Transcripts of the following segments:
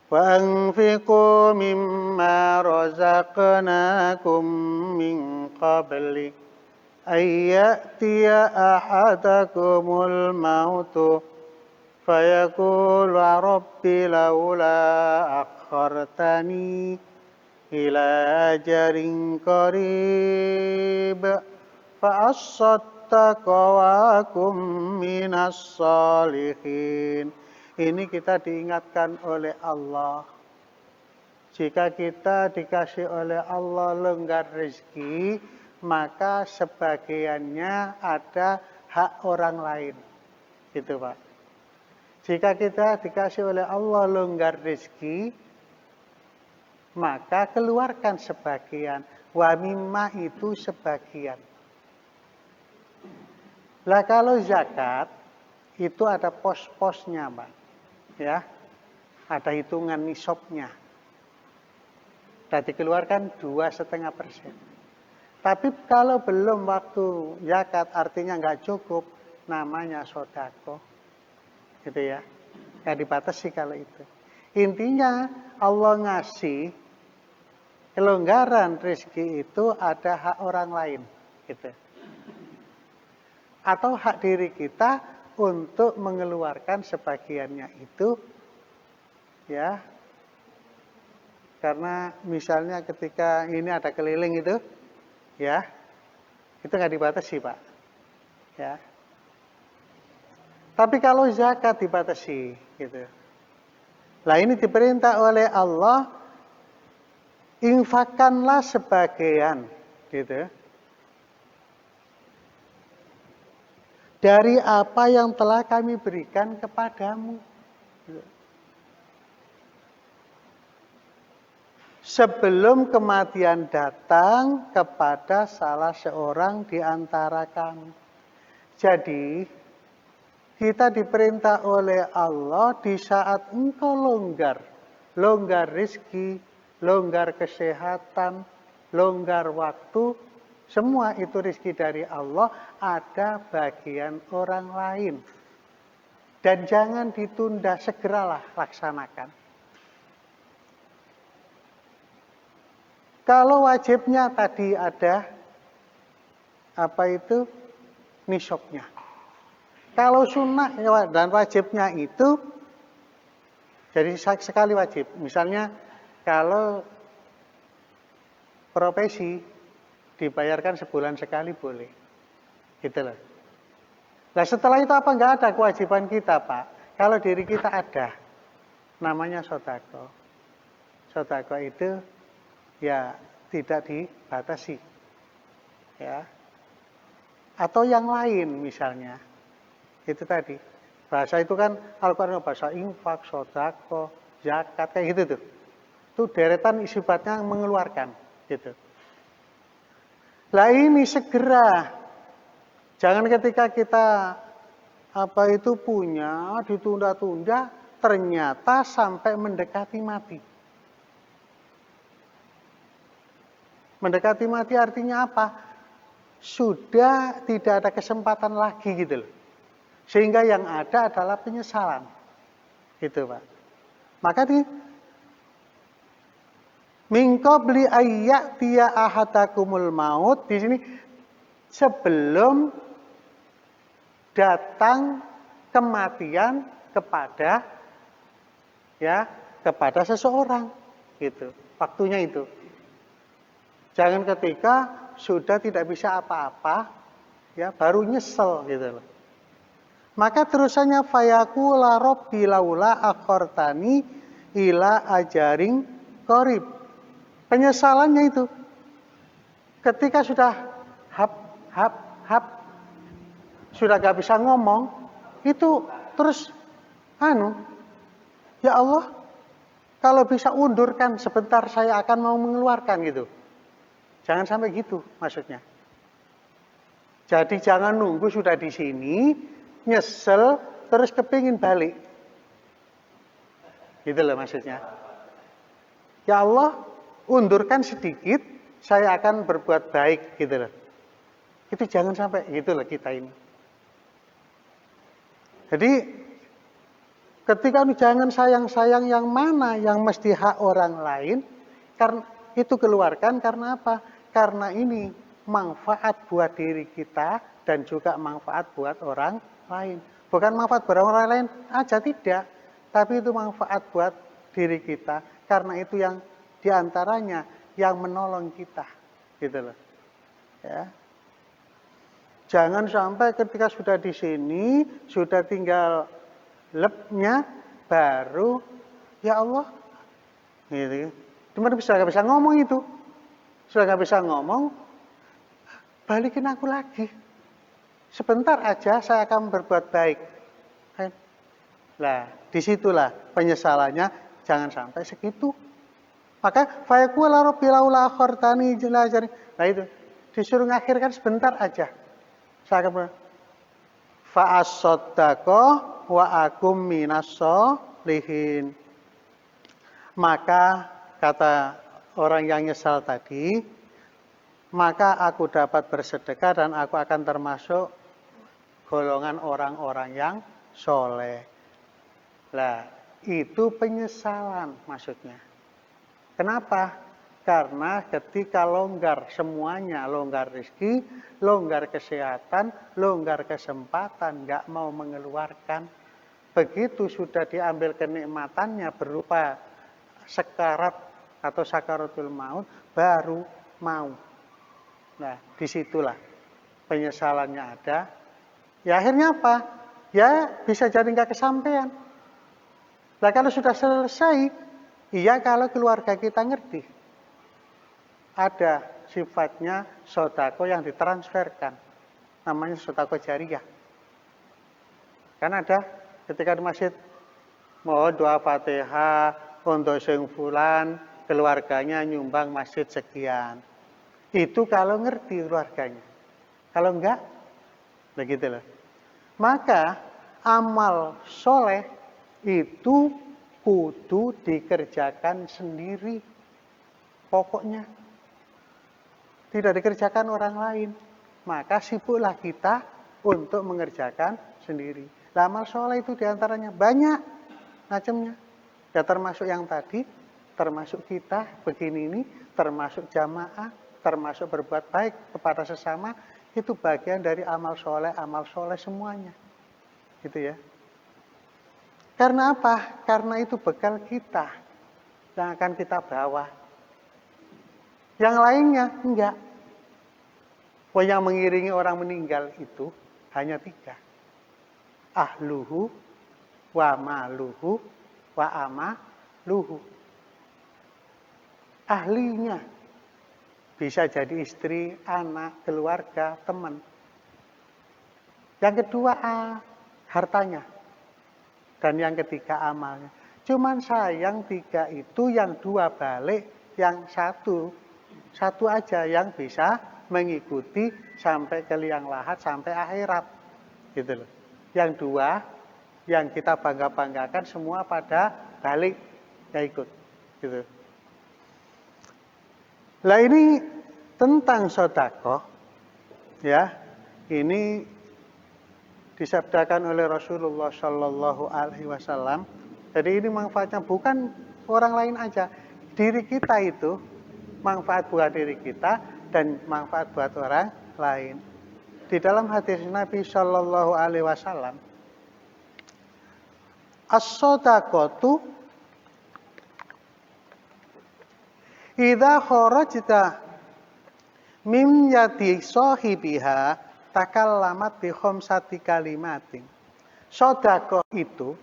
Wa anfiqu mimma razaqnakum min qabli ayyatiya ahadakumul mautu fayaqulu rabbi laula akhartani ila ajalin qarib fa asaddaqa wa akum minas salihin. Ini kita diingatkan oleh Allah. Jika kita dikasih oleh Allah longgar rezeki, maka sebagiannya ada hak orang lain. Gitu, Pak. Jika kita dikasih oleh Allah longgar rezeki, maka keluarkan sebagian. Wa mimma itu sebagian. Lah kalau zakat, itu ada pos-posnya, Pak. Ya, ada hitungan nisabnya. Dan dikeluarkan 2,5%. Tapi kalau belum waktu zakat, artinya nggak cukup, namanya sodako. Gitu ya. Nggak dibatasi kalau itu. Intinya Allah ngasih kelonggaran rezeki itu ada hak orang lain. Gitu. Atau hak diri kita untuk mengeluarkan sebagiannya itu, ya, karena misalnya ketika ini ada keliling itu, ya, itu nggak dibatasi, Pak, ya. Tapi kalau zakat dibatasi, gitu. Lah ini diperintah oleh Allah, infakkanlah sebagian, gitu, dari apa yang telah kami berikan kepadamu. Sebelum kematian datang kepada salah seorang di antara kami. Jadi, kita diperintah oleh Allah di saat engkau longgar rezeki, longgar kesehatan, longgar waktu, semua itu rezeki dari Allah, ada bagian orang lain. Dan jangan ditunda, segeralah laksanakan. Kalau wajibnya tadi ada, nisabnya. Kalau sunnah dan wajibnya itu, jadi sekali wajib. Misalnya, kalau profesi, dibayarkan sebulan sekali boleh. Gitu loh. Nah setelah itu apa? Enggak ada kewajiban kita, Pak. Kalau diri kita ada, namanya sodako. Sodako itu ya tidak dibatasi. Ya. Atau yang lain misalnya. Itu tadi. Bahasa itu kan Al-Quran bahasa infak, sodako, zakat, kayak gitu tuh. Itu deretan sifatnya mengeluarkan. Gitu. Lah ini segera, jangan ketika kita punya ditunda-tunda, ternyata sampai mendekati mati. Mendekati mati artinya apa? Sudah tidak ada kesempatan lagi gitu loh. Sehingga yang ada adalah penyesalan. Gitu, Pak. Maka min qabli ayyatiya ahadakumul maut, di sini sebelum datang kematian kepada seseorang, gitu. Waktunya itu. Jangan ketika sudah tidak bisa apa-apa, ya baru nyesel gitu loh. Maka terusannya fayaqula rabbi laula akhartani ila ajarin qarib. Penyesalannya itu ketika sudah sudah gak bisa ngomong, itu terus ya Allah, kalau bisa undurkan sebentar, saya akan mau mengeluarkan gitu. Jangan sampai gitu maksudnya. Jadi jangan nunggu sudah di sini, nyesel, terus kepingin balik. Gitu loh maksudnya. Ya Allah, undurkan sedikit, saya akan berbuat baik gitu loh. Itu jangan sampai gitu loh kita ini. Jadi Ketika jangan sayang-sayang yang mana yang mesti hak orang lain, karena itu keluarkan karena apa? Karena ini manfaat buat diri kita dan juga manfaat buat orang lain. Bukan manfaat buat orang lain aja tidak, tapi itu manfaat buat diri kita karena itu yang diantaranya yang menolong kita, gitu loh. Ya. Jangan sampai ketika sudah di sini, sudah tinggal lebnya, baru ya Allah, gitu. Cuma sudah nggak bisa ngomong itu, sudah nggak bisa ngomong, balikin aku lagi. Sebentar aja saya akan berbuat baik. Nah, disitulah penyesalannya, jangan sampai segitu. Maka fayaqula rabbi laula akhartani ila ajalin. Nah itu disuruh ngakhirkan sebentar aja. Saya akan fa as-saddaqa wa akum minas solihin. Maka kata orang yang nyesal tadi, maka aku dapat bersedekah dan aku akan termasuk golongan orang-orang yang soleh. Lah, itu penyesalan maksudnya. Kenapa? Karena ketika longgar semuanya, longgar rezeki, longgar kesehatan, longgar kesempatan, nggak mau mengeluarkan. Begitu sudah diambil kenikmatannya berupa sekarat atau sakaratul maut, baru mau. Nah, disitulah penyesalannya ada. Ya akhirnya apa? Ya bisa jadi nggak kesampaian. Nah kalau sudah selesai, iya kalau keluarga kita ngerti. Ada sifatnya sodako yang ditransferkan. Namanya sodako jariah. Kan ada ketika di masjid, mohon doa Fatihah untuk sing fulan, keluarganya nyumbang masjid sekian. Itu kalau ngerti keluarganya. Kalau enggak, begitu loh. Maka amal soleh itu kudu dikerjakan sendiri. Pokoknya tidak dikerjakan orang lain. Maka sibuklah kita untuk mengerjakan sendiri. Nah, amal soleh itu diantaranya banyak macamnya. Ya termasuk yang tadi, termasuk kita begini ini, termasuk jamaah, termasuk berbuat baik kepada sesama, itu bagian dari amal soleh semuanya. Gitu ya. Karena apa? Karena itu bekal kita yang akan kita bawa. Yang lainnya enggak. Yang mengiringi orang meninggal itu hanya 3. Ahluhu, wa maluhu, wa amaluhu. Ahlinya bisa jadi istri, anak, keluarga, teman. Yang kedua hartanya. Dan yang ketiga amalnya. Cuman sayang 3 itu yang 2 balik, yang satu aja yang bisa mengikuti sampai ke liang lahat, sampai akhirat. Gitu loh. Yang 2, yang kita bangga-banggakan semua pada balik, ya ikut. Gitu. Lah ini tentang sedekah, ya, ini disabdakan oleh Rasulullah Shallallahu Alaihi Wasallam. Jadi ini manfaatnya bukan orang lain aja, diri kita itu manfaat buat diri kita dan manfaat buat orang lain. Di dalam hadis Nabi Shallallahu Alaihi Wasallam, as-shadaqatu idza kharajta min yadi sahibiha takallamat bi khamsati kalimatin. Sedekah itu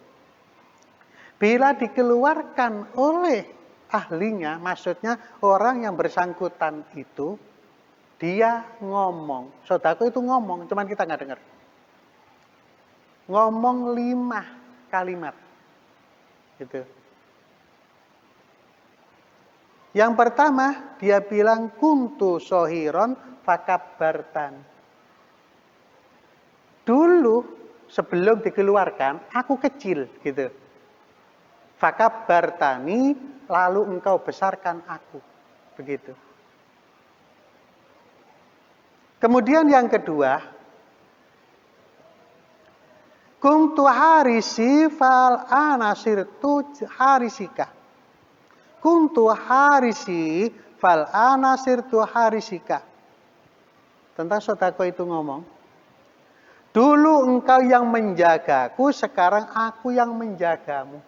bila dikeluarkan oleh ahlinya, maksudnya orang yang bersangkutan itu, dia ngomong. Sedekah itu ngomong, cuman kita nggak dengar. Ngomong 5 kalimat. Gitu. Yang pertama, dia bilang kuntu sohiron fakabbartan. Dulu sebelum dikeluarkan, aku kecil gitu. Fakabbartani, lalu engkau besarkan aku. Begitu. Kemudian yang kedua, Kuntu harisi fal anasirtu harisika. Kuntu harisi fal anasirtu harisika. Tentang sodako itu ngomong, dulu engkau yang menjagaku, sekarang aku yang menjagamu.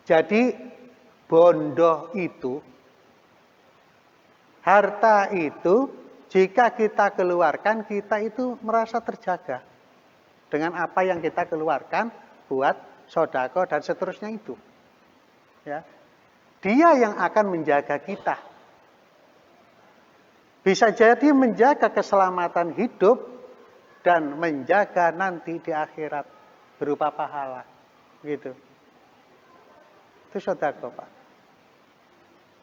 Jadi bondo itu, harta itu, jika kita keluarkan, kita itu merasa terjaga. Dengan apa yang kita keluarkan buat sodako dan seterusnya itu. Ya. Dia yang akan menjaga kita. Bisa jadi menjaga keselamatan hidup dan menjaga nanti di akhirat berupa pahala. Gitu. Itu sodako, Pak.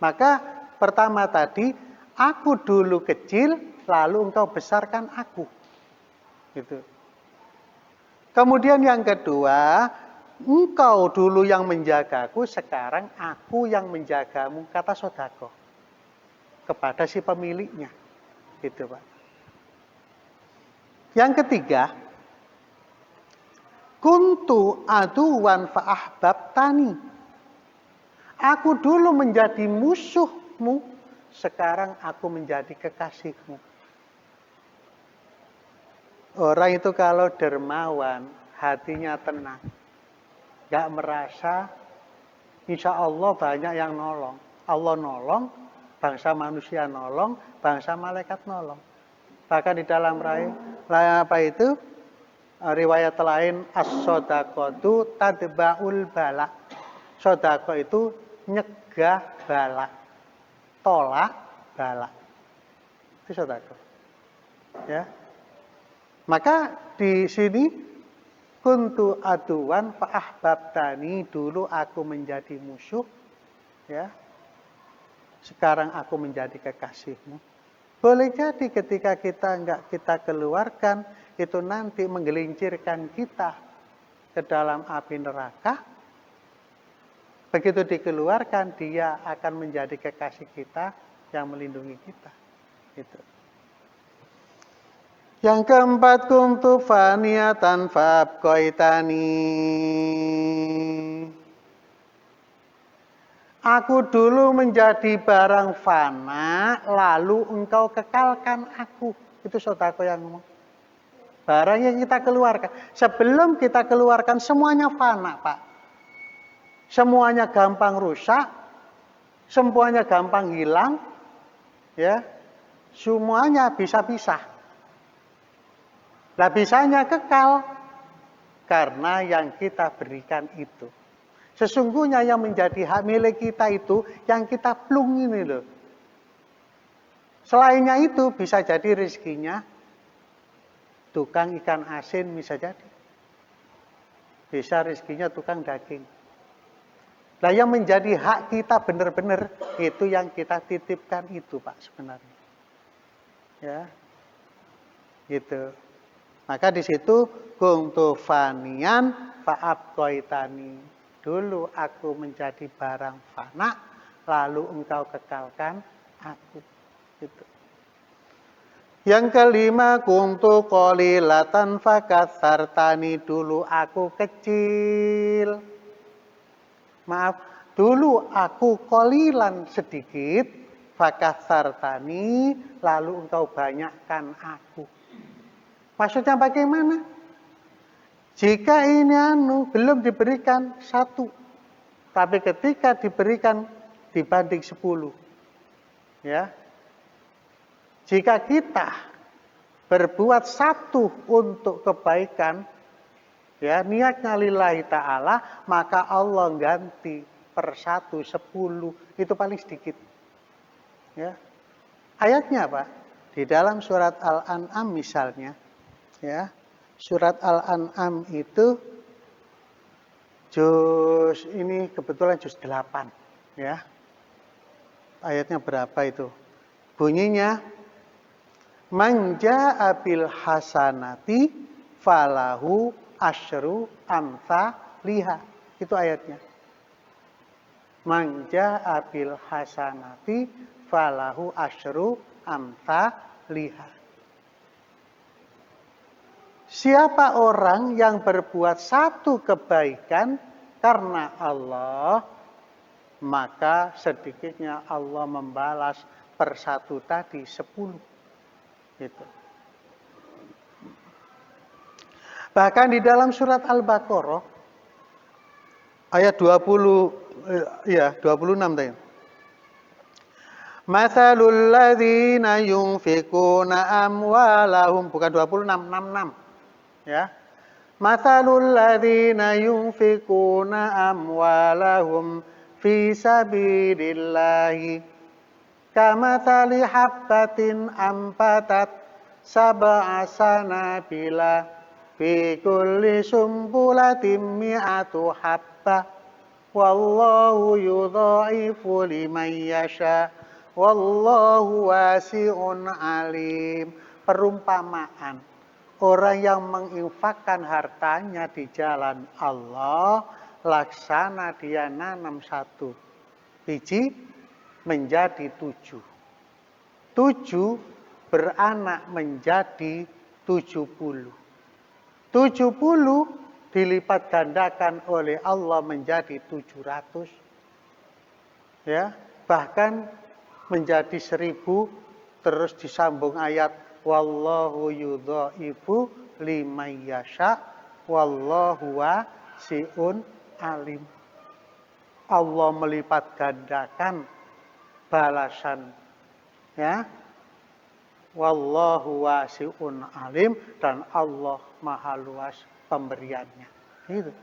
Maka pertama tadi, aku dulu kecil, lalu engkau besarkan aku. Gitu. Kemudian yang kedua, engkau dulu yang menjagaku, sekarang aku yang menjagamu, kata sodako. Kepada si pemiliknya. Gitu, Pak. Yang ketiga, kuntu aduwan fa'ahbabtani. Aku dulu menjadi musuhmu, sekarang aku menjadi kekasihmu. Orang itu kalau dermawan, hatinya tenang. Gak merasa, insya Allah banyak yang nolong. Allah nolong, bangsa manusia nolong, bangsa malaikat nolong. Bahkan di dalam riwayat lain, as-sodaqotu tadba'ul bala. Sodako itu nyegah bala. Tolak bala. Itu sodako. Ya. Maka di sini kuntu aduwan fa'ahbabtani, dulu aku menjadi musuh, ya. Sekarang aku menjadi kekasihmu. Boleh jadi ketika kita keluarkan, itu nanti menggelincirkan kita ke dalam api neraka. Begitu dikeluarkan, dia akan menjadi kekasih kita yang melindungi kita. Gitu. Yang keempat, kuntu faniyatan fabqaitani. Aku dulu menjadi barang fana, lalu engkau kekalkan aku. Itu sodako yang ngomong. Barang yang kita keluarkan. Sebelum kita keluarkan, semuanya fana, Pak. Semuanya gampang rusak, semuanya gampang hilang, ya. Semuanya bisa pisah. Nah, bisanya kekal karena yang kita berikan itu. Sesungguhnya yang menjadi hak milik kita itu yang kita plung ini loh. Selainnya itu bisa jadi rezekinya tukang ikan asin, bisa jadi. Bisa rezekinya tukang daging. Nah, yang menjadi hak kita benar-benar itu yang kita titipkan itu, Pak, sebenarnya. Ya. Gitu. Maka di situ kuntu fanian fa'abqaitani. Dulu aku menjadi barang fana, lalu engkau kekalkan aku. Gitu. Yang kelima, kuntu qalilatan fakatsartani. Dulu aku kecil. Maaf, dulu aku qalilan sedikit, fakatsartani, lalu engkau banyakkan aku. Maksudnya bagaimana? Jika ini belum diberikan 1, tapi ketika diberikan dibanding 10. Ya. Jika kita berbuat 1 untuk kebaikan, ya, niatnya lillahi ta'ala, maka Allah ganti per 1 10, itu paling sedikit. Ya. Ayatnya apa? Di dalam surat Al-An'am misalnya, ya, surat Al-An'am itu juz ini kebetulan juz 8, ya. Ayatnya berapa itu? Bunyinya, man jaa'a bil hasanati falahu asyru amsalihha. Itu ayatnya. Man jaa'a bil hasanati falahu asyru amsalihha. Siapa orang yang berbuat satu kebaikan karena Allah, maka sedikitnya Allah membalas per satu tadi 10. Gitu. Bahkan di dalam surat Al-Baqarah ayat 26 tadi. Matsalul ladzina yunfikuna amwalahum, bukan 26, 66. Ya. Matsalul ladzina yunfikuna amwalahum fi sabilillahi kamatsali habbatin ambatat sab'a sanabila fi kulli sumbulatin mi'atu habbah wallahu yudha'ifu liman yasha wallahu wasi'un alim. Perumpamaan orang yang menginfakkan hartanya di jalan Allah, laksana dia nanam 1 biji menjadi 7. 7 beranak menjadi 70. 70 dilipat gandakan oleh Allah menjadi 700. Ya, bahkan menjadi 1000, terus disambung ayat wallahu yudha'ifu liman yasha wallahu wasi'un alim. Allah melipat gandakan balasan, ya, wallahu wasi'un alim, dan Allah maha luas pemberiannya. Gitu.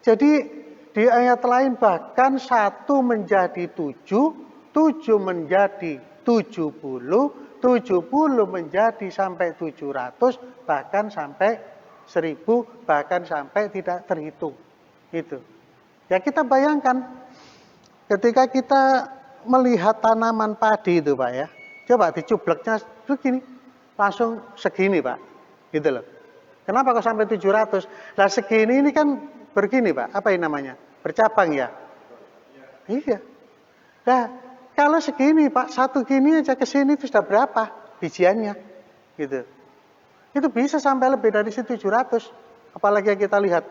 Jadi di ayat lain bahkan 1 menjadi 7, 7 menjadi 70, 70 menjadi sampai 700, bahkan sampai 1000, bahkan sampai tidak terhitung. Gitu. Ya kita bayangkan ketika kita melihat tanaman padi itu Pak ya. Coba dicubleknya begini, langsung segini Pak. Gitu loh. Kenapa kok sampai 700? Nah segini ini kan begini Pak, apa ini namanya? Bercabang ya? Iya. Nah kalau segini Pak, 1 gini aja ke sini itu sudah berapa bijiannya? Gitu. Itu bisa sampai lebih dari 700. Apalagi yang kita lihat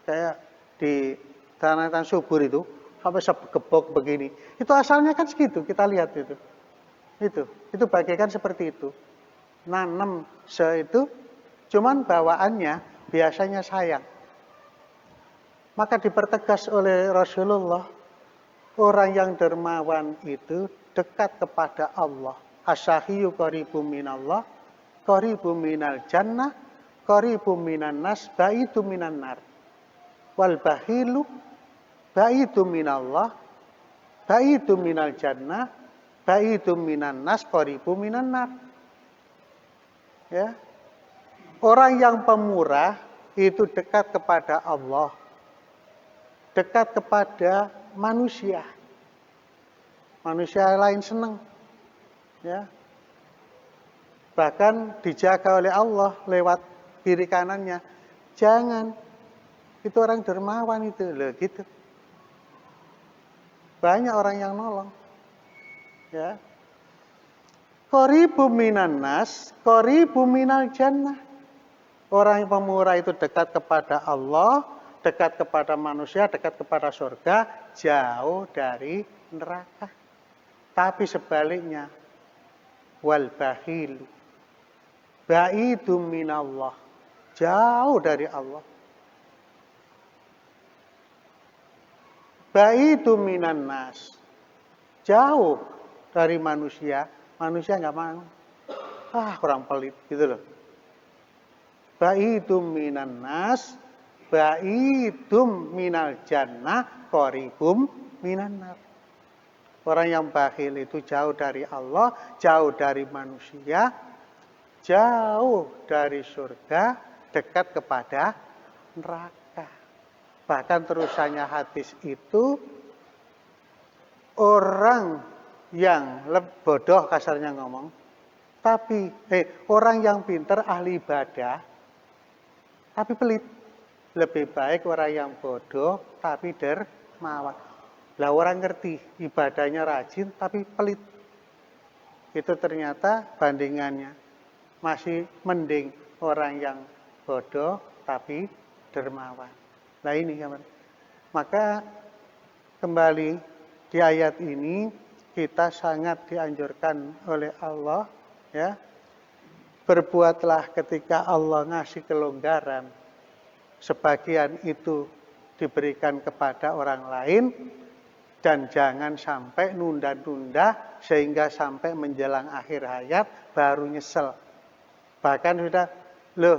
kayak di tanah-tanah subur itu sampai segepok begini. Itu asalnya kan segitu, kita lihat itu. Itu bagaikan seperti itu. Nanam itu cuman bawaannya biasanya sayang. Maka dipertegas oleh Rasulullah, orang yang dermawan itu dekat kepada Allah. Asyahiyu qaribum minallah, qaribum minal jannah, qaribum minan nas, baitu minan nar. Wal bahilu baitu minallah, baitu minal jannah, baitu minan nas, qaribum minan nar. Ya. Orang yang pemurah itu dekat kepada Allah, dekat kepada manusia. Manusia lain senang. Ya. Bahkan dijaga oleh Allah lewat kiri kanannya. Jangan. Itu orang dermawan itu. Loh gitu. Banyak orang yang nolong. Ya. Qaribum minan nas, qaribum minal jannah. Orang yang pemurah itu dekat kepada Allah, dekat kepada manusia, dekat kepada surga, jauh dari neraka. Tapi sebaliknya, wal bahilu ba'idum minallah, jauh dari Allah. Ba'idum minan nas, jauh dari manusia. Manusia nggak mau. Kurang pelit gitu loh. Ba'idum minan nas, ba'idum minal jannah, qaribum minan nar. Orang yang bakhil itu jauh dari Allah, jauh dari manusia, jauh dari surga, dekat kepada neraka. Bahkan terusannya hadis itu, orang yang bodoh kasarnya ngomong, tapi orang yang pintar ahli ibadah, tapi pelit. Lebih baik orang yang bodoh tapi dermawan. Lah orang ngerti ibadahnya rajin tapi pelit. Itu ternyata bandingannya masih mending orang yang bodoh tapi dermawan. Nah ini maka kembali di ayat ini kita sangat dianjurkan oleh Allah, ya, berbuatlah ketika Allah ngasih kelonggaran, sebagian itu diberikan kepada orang lain, dan jangan sampai nunda-nunda sehingga sampai menjelang akhir hayat baru nyesel. Bahkan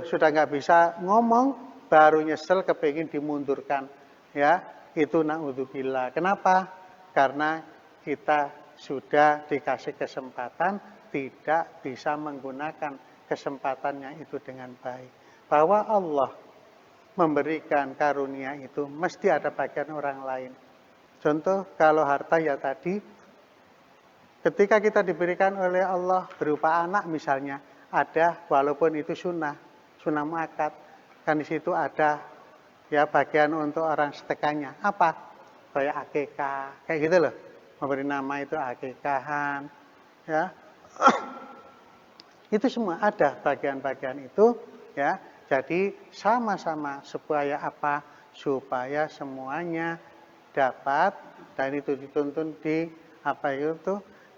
sudah nggak bisa ngomong, baru nyesel kepingin dimundurkan. Ya, itu naudzubillah. Kenapa? Karena kita sudah dikasih kesempatan tidak bisa menggunakan kesempatannya itu dengan baik. Bahwa Allah memberikan karunia itu mesti ada bagian orang lain. Contoh kalau harta ya tadi, ketika kita diberikan oleh Allah berupa anak misalnya, ada walaupun itu sunnah muakkad, kan di situ ada ya bagian untuk orang sedekahnya. Apa? Kayak akikah, kayak gitu loh. Memberi nama itu akikahan, ya. Itu semua ada bagian-bagian itu, ya. Jadi sama-sama supaya apa? Supaya semuanya dapat, dan itu dituntun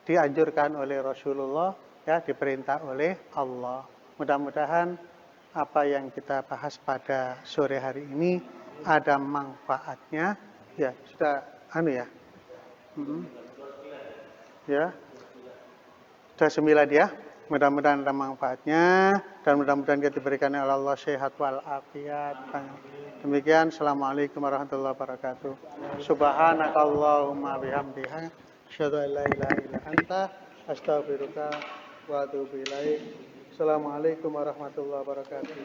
dianjurkan oleh Rasulullah, ya, diperintah oleh Allah. Mudah-mudahan apa yang kita bahas pada sore hari ini ada manfaatnya, ya. Sudah ya. Ya. Sudah 9 ya. Mudah-mudahan ada manfaatnya dan mudah-mudahan kita diberikan oleh Allah sehat walafiat. Demikian, assalamualaikum warahmatullahi wabarakatuh. Subhanakallahumma bihamdika asyhadu an la ilaha illa anta astaghfiruka wa atubu ilaik. Assalamualaikum warahmatullahi wabarakatuh.